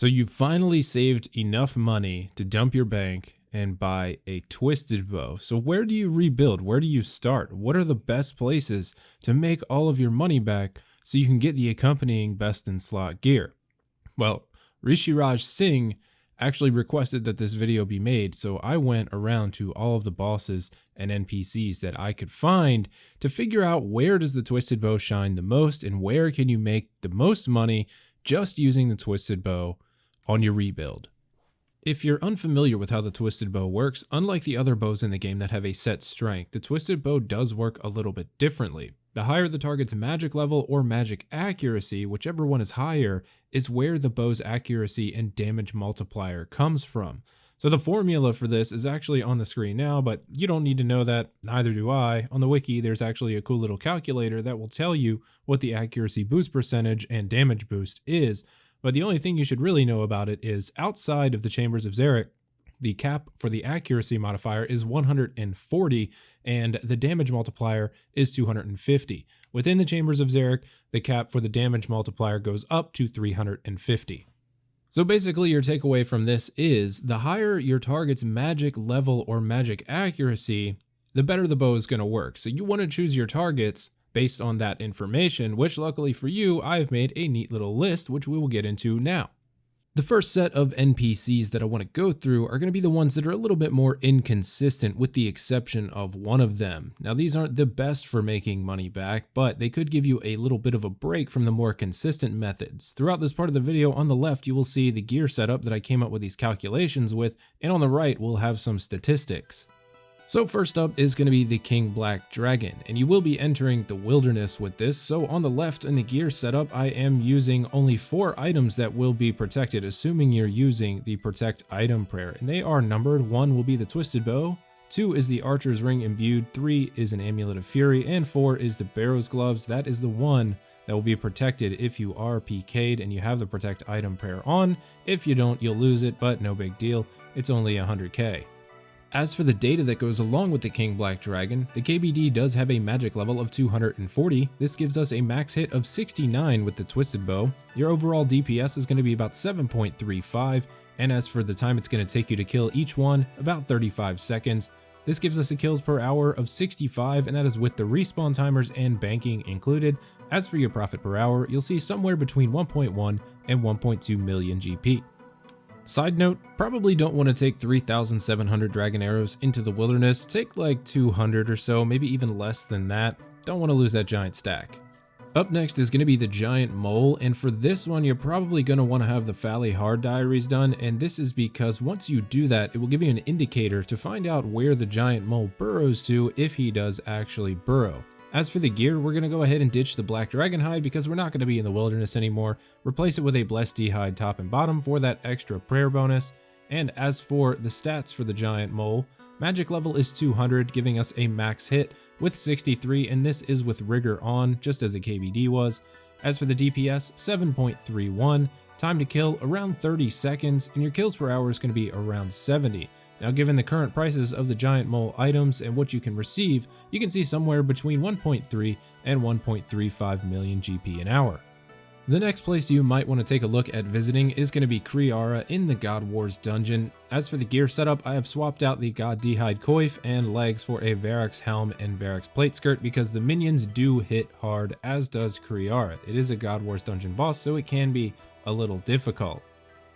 So you finally saved enough money to dump your bank and buy a twisted bow. So where do you rebuild? Where do you start? What are the best places to make all of your money back so you can get the accompanying best in slot gear? Well, Rishiraj Singh actually requested that this video be made, so I went around to all of the bosses and NPCs that I could find to figure out where does the twisted bow shine the most and where can you make the most money just using the twisted bow on your rebuild. If you're unfamiliar with how the twisted bow works, unlike the other bows in the game that have a set strength, the twisted bow does work a little bit differently. The higher the target's magic level or magic accuracy, whichever one is higher, is where the bow's accuracy and damage multiplier comes from. So the formula for this is actually on the screen now, but you don't need to know that, neither do I. On the wiki, there's actually a cool little calculator that will tell you what the accuracy boost percentage and damage boost is. But the only thing you should really know about it is outside of the Chambers of Xeric, the cap for the accuracy modifier is 140 and the damage multiplier is 250. Within the Chambers of Xeric, the cap for the damage multiplier goes up to 350. So basically your takeaway from this is the higher your target's magic level or magic accuracy, the better the bow is going to work. So you want to choose your targets based on that information, which luckily for you, I've made a neat little list, which we will get into now. The first set of NPCs that I want to go through are going to be the ones that are a little bit more inconsistent, with the exception of one of them. Now, these aren't the best for making money back, but they could give you a little bit of a break from the more consistent methods. Throughout this part of the video, on the left, you will see the gear setup that I came up with these calculations with, and on the right, we'll have some statistics. So first up is going to be the King Black Dragon, and you will be entering the wilderness with this. So on the left in the gear setup, I am using only 4 items that will be protected, assuming you're using the protect item prayer, and they are numbered. 1 will be the twisted bow, 2 is the archer's ring imbued, 3 is an amulet of fury, and 4 is the barrow's gloves. That is the one that will be protected if you are PK'd and you have the protect item prayer on. If you don't, you'll lose it, but no big deal. It's only 100k. As for the data that goes along with the King Black Dragon, the KBD does have a magic level of 240. This gives us a max hit of 69 with the twisted bow. Your overall DPS is going to be about 7.35, and as for the time it's going to take you to kill each one, about 35 seconds. This gives us a kills per hour of 65, and that is with the respawn timers and banking included. As for your profit per hour, you'll see somewhere between 1.1 and 1.2 million GP. Side note, probably don't want to take 3,700 dragon arrows into the wilderness. Take like 200 or so, maybe even less than that. Don't want to lose that giant stack. Up next is going to be the giant mole, and for this one you're probably going to want to have the Fally Hard diaries done, and this is because once you do that, it will give you an indicator to find out where the giant mole burrows to if he does actually burrow. As for the gear, we're going to go ahead and ditch the black dragon hide because we're not going to be in the wilderness anymore. Replace it with a blessed D hide top and bottom for that extra prayer bonus. And as for the stats for the giant mole, magic level is 200, giving us a max hit with 63, and this is with rigor on, just as the KBD was. As for the DPS, 7.31, time to kill around 30 seconds, and your kills per hour is going to be around 70. Now, given the current prices of the giant mole items and what you can receive, you can see somewhere between 1.3 and 1.35 million GP an hour. The next place you might want to take a look at visiting is going to be Kriara in the God Wars dungeon. As for the gear setup, I have swapped out the God D-hide coif and legs for a Varrock's helm and Varrock's plate skirt because the minions do hit hard, as does Kriara. It is a God Wars dungeon boss, so it can be a little difficult.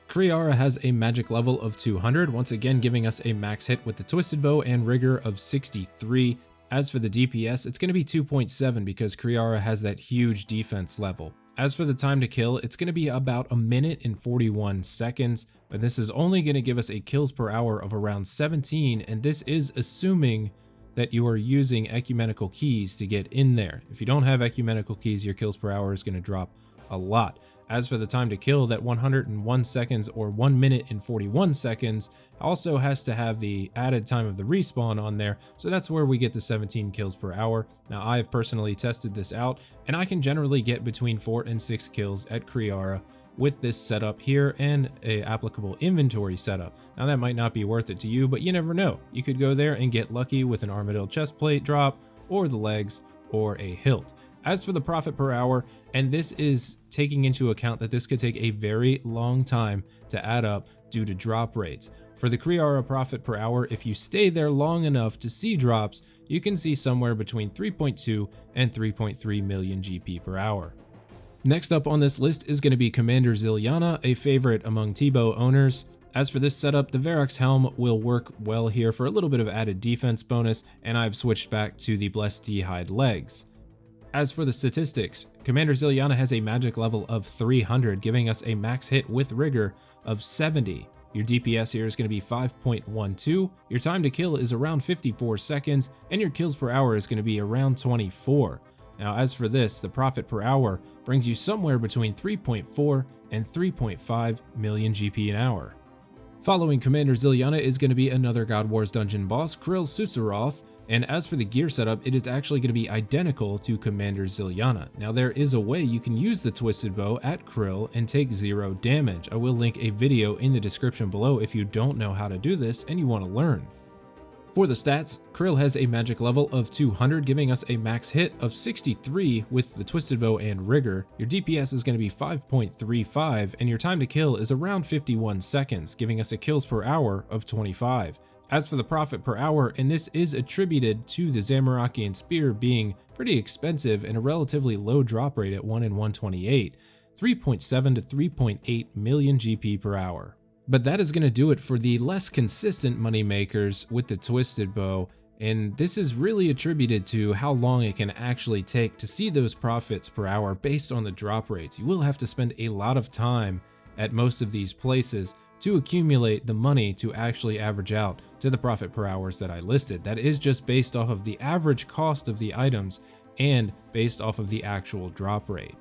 Kriara has a magic level of 200, once again giving us a max hit with the twisted bow and rigor of 63. As for the DPS, it's going to be 2.7 because Kriara has that huge defense level. As for the time to kill, it's going to be about 1 minute and 41 seconds, but this is only going to give us a kills per hour of around 17, and this is assuming that you are using ecumenical keys to get in there. If you don't have ecumenical keys, your kills per hour is going to drop a lot. As for the time to kill, that 101 seconds or 1 minute and 41 seconds also has to have the added time of the respawn on there, so that's where we get the 17 kills per hour. Now, I've personally tested this out, and I can generally get between 4 and 6 kills at Kriara with this setup here and a applicable inventory setup. Now, that might not be worth it to you, but you never know. You could go there and get lucky with an Armadyl chest plate drop, or the legs, or a hilt. As for the profit per hour, and this is taking into account that this could take a very long time to add up due to drop rates. For the Kriara profit per hour, if you stay there long enough to see drops, you can see somewhere between 3.2 and 3.3 million GP per hour. Next up on this list is going to be Commander Zilyana, a favorite among tbow owners. As for this setup, the Varrock's helm will work well here for a little bit of added defense bonus, and I've switched back to the Blessed Hide legs. As for the statistics, Commander Zilyana has a magic level of 300, giving us a max hit with rigor of 70. Your DPS here is going to be 5.12, your time to kill is around 54 seconds, and your kills per hour is going to be around 24. Now as for this, the profit per hour brings you somewhere between 3.4 and 3.5 million GP an hour. Following Commander Zilyana is going to be another God Wars dungeon boss, Krill Susaroth, and as for the gear setup, it is actually going to be identical to Commander Zilyana. Now there is a way you can use the Twisted Bow at Krill and take 0 damage. I will link a video in the description below if you don't know how to do this and you want to learn. For the stats, Krill has a magic level of 200, giving us a max hit of 63 with the Twisted Bow and Rigor. Your DPS is going to be 5.35, and your time to kill is around 51 seconds, giving us a kills per hour of 25. As for the profit per hour, and this is attributed to the Zamorakian Spear being pretty expensive and a relatively low drop rate at 1 in 128, 3.7 to 3.8 million GP per hour. But that is going to do it for the less consistent money makers with the Twisted Bow, and this is really attributed to how long it can actually take to see those profits per hour based on the drop rates. You will have to spend a lot of time at most of these places to accumulate the money to actually average out to the profit per hours that I listed. That is just based off of the average cost of the items and based off of the actual drop rate.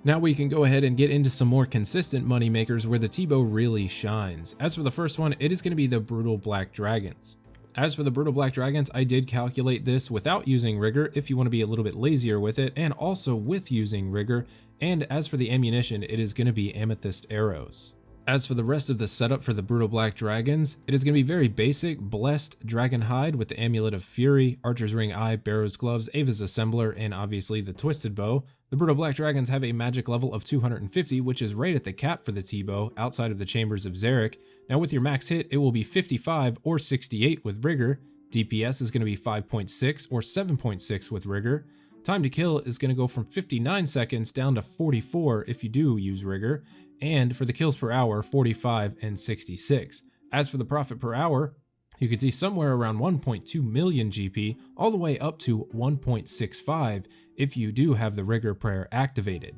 Now we can go ahead and get into some more consistent money makers where the tbow really shines. As for the first one, it is going to be the Brutal Black Dragons. As for the Brutal Black Dragons, I did calculate this without using Rigor if you want to be a little bit lazier with it, and also with using Rigor. And as for the ammunition, it is going to be Amethyst Arrows. As for the rest of the setup for the Brutal Black Dragons, it is going to be very basic: Blessed Dragon Hide with the Amulet of Fury, Archer's Ring Eye, Barrow's Gloves, Ava's Assembler, and obviously the Twisted Bow. The Brutal Black Dragons have a magic level of 250, which is right at the cap for the tbow, outside of the Chambers of Zarek. Now with your max hit, it will be 55 or 68 with Rigor. DPS is going to be 5.6 or 7.6 with Rigor. Time to kill is going to go from 59 seconds down to 44 if you do use Rigor. And for the kills per hour, 45 and 66. As for the profit per hour, you can see somewhere around 1.2 million GP, all the way up to 1.65 if you do have the Rigor Prayer activated.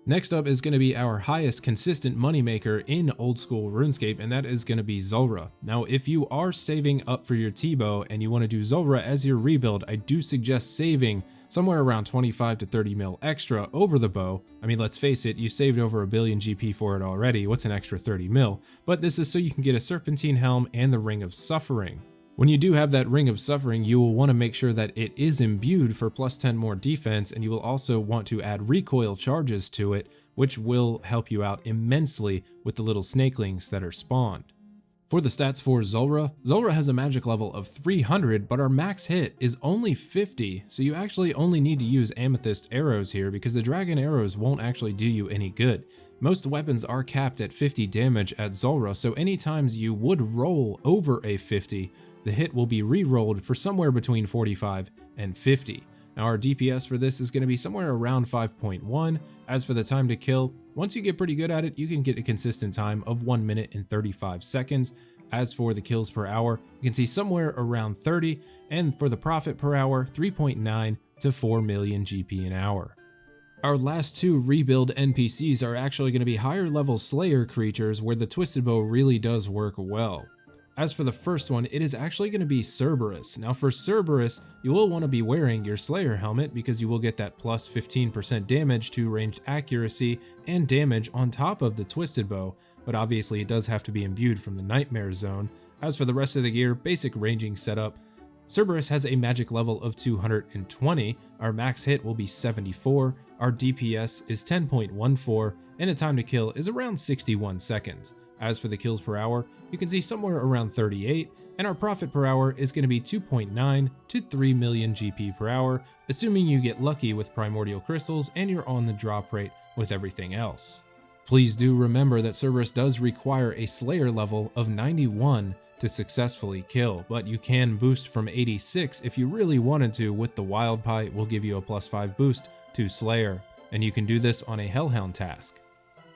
Next up is going to be our highest consistent moneymaker in old school RuneScape, and that is going to be Zulrah. Now, if you are saving up for your tbow and you want to do Zulrah as your rebuild, I do suggest saving somewhere around 25 to 30 mil extra over the bow. I mean, let's face it, you saved over a billion GP for it already. What's an extra 30 mil? But this is so you can get a Serpentine Helm and the Ring of Suffering. When you do have that Ring of Suffering, you will want to make sure that it is imbued for plus 10 more defense, and you will also want to add recoil charges to it, which will help you out immensely with the little snakelings that are spawned. For the stats for Zulrah, Zulrah has a magic level of 300, but our max hit is only 50, so you actually only need to use Amethyst Arrows here because the Dragon Arrows won't actually do you any good. Most weapons are capped at 50 damage at Zulrah, so any times you would roll over a 50, the hit will be re-rolled for somewhere between 45 and 50. Now our DPS for this is going to be somewhere around 5.1. As for the time to kill, once you get pretty good at it, you can get a consistent time of 1 minute and 35 seconds. As for the kills per hour, you can see somewhere around 30, and for the profit per hour, 3.9 to 4 million GP an hour. Our last two rebuild NPCs are actually going to be higher level Slayer creatures where the Twisted Bow really does work well. As for the first one, it is actually going to be Cerberus. Now for Cerberus, you will want to be wearing your Slayer helmet because you will get that plus 15% damage to ranged accuracy and damage on top of the Twisted Bow, but obviously it does have to be imbued from the Nightmare Zone. As for the rest of the gear, basic ranging setup. Cerberus has a magic level of 220, our max hit will be 74, our DPS is 10.14, and the time to kill is around 61 seconds. As for the kills per hour, you can see somewhere around 38, and our profit per hour is going to be 2.9 to 3 million GP per hour, assuming you get lucky with primordial crystals and you're on the drop rate with everything else. Please do remember that Cerberus does require a Slayer level of 91 to successfully kill, but you can boost from 86 if you really wanted to. With the Wild Pie will give you a +5 boost to Slayer, and you can do this on a Hellhound task.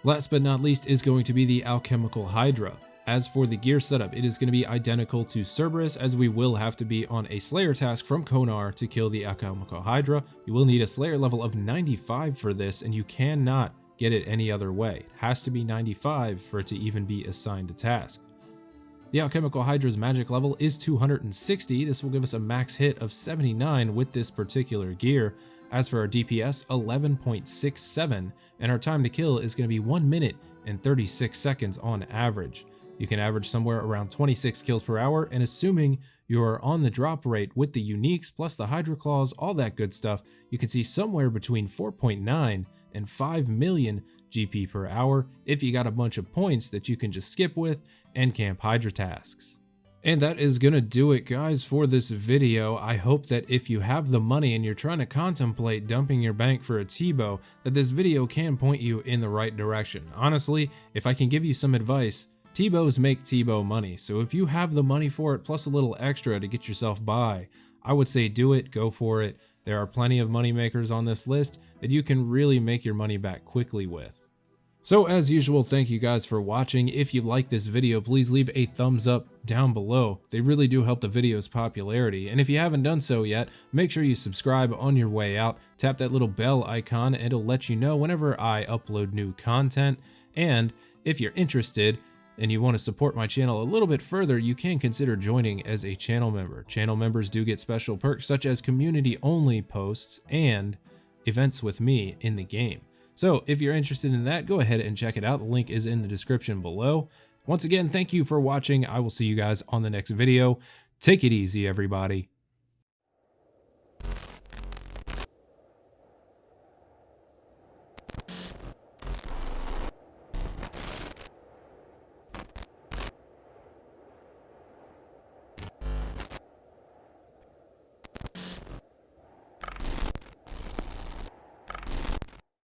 Last but not least is going to be the Alchemical Hydra. As for the gear setup, it is going to be identical to Cerberus, as we will have to be on a Slayer task from Konar to kill the Alchemical Hydra. You will need a Slayer level of 95 for this, and you cannot get it any other way. It has to be 95 for it to even be assigned a task. The Alchemical Hydra's magic level is 260. This will give us a max hit of 79 with this particular gear. As for our DPS, 11.67, and our time to kill is going to be 1 minute and 36 seconds on average. You can average somewhere around 26 kills per hour, and assuming you're on the drop rate with the uniques plus the Hydra Claws, all that good stuff, you can see somewhere between 4.9 and 5 million GP per hour if you got a bunch of points that you can just skip with and camp Hydra tasks. And that is gonna do it, guys, for this video. I hope that if you have the money and you're trying to contemplate dumping your bank for a tbow, that this video can point you in the right direction. Honestly, if I can give you some advice, tbows make tbow money. So if you have the money for it plus a little extra to get yourself by, I would say do it, go for it. There are plenty of money makers on this list that you can really make your money back quickly with. So as usual, thank you guys for watching. If you like this video, please leave a thumbs up down below. They really do help the video's popularity. And if you haven't done so yet, make sure you subscribe on your way out. Tap that little bell icon and it'll let you know whenever I upload new content. And if you're interested and you want to support my channel a little bit further, you can consider joining as a channel member. Channel members do get special perks such as community-only posts and events with me in the game. So if you're interested in that, go ahead and check it out. The link is in the description below. Once again, thank you for watching. I will see you guys on the next video. Take it easy, everybody.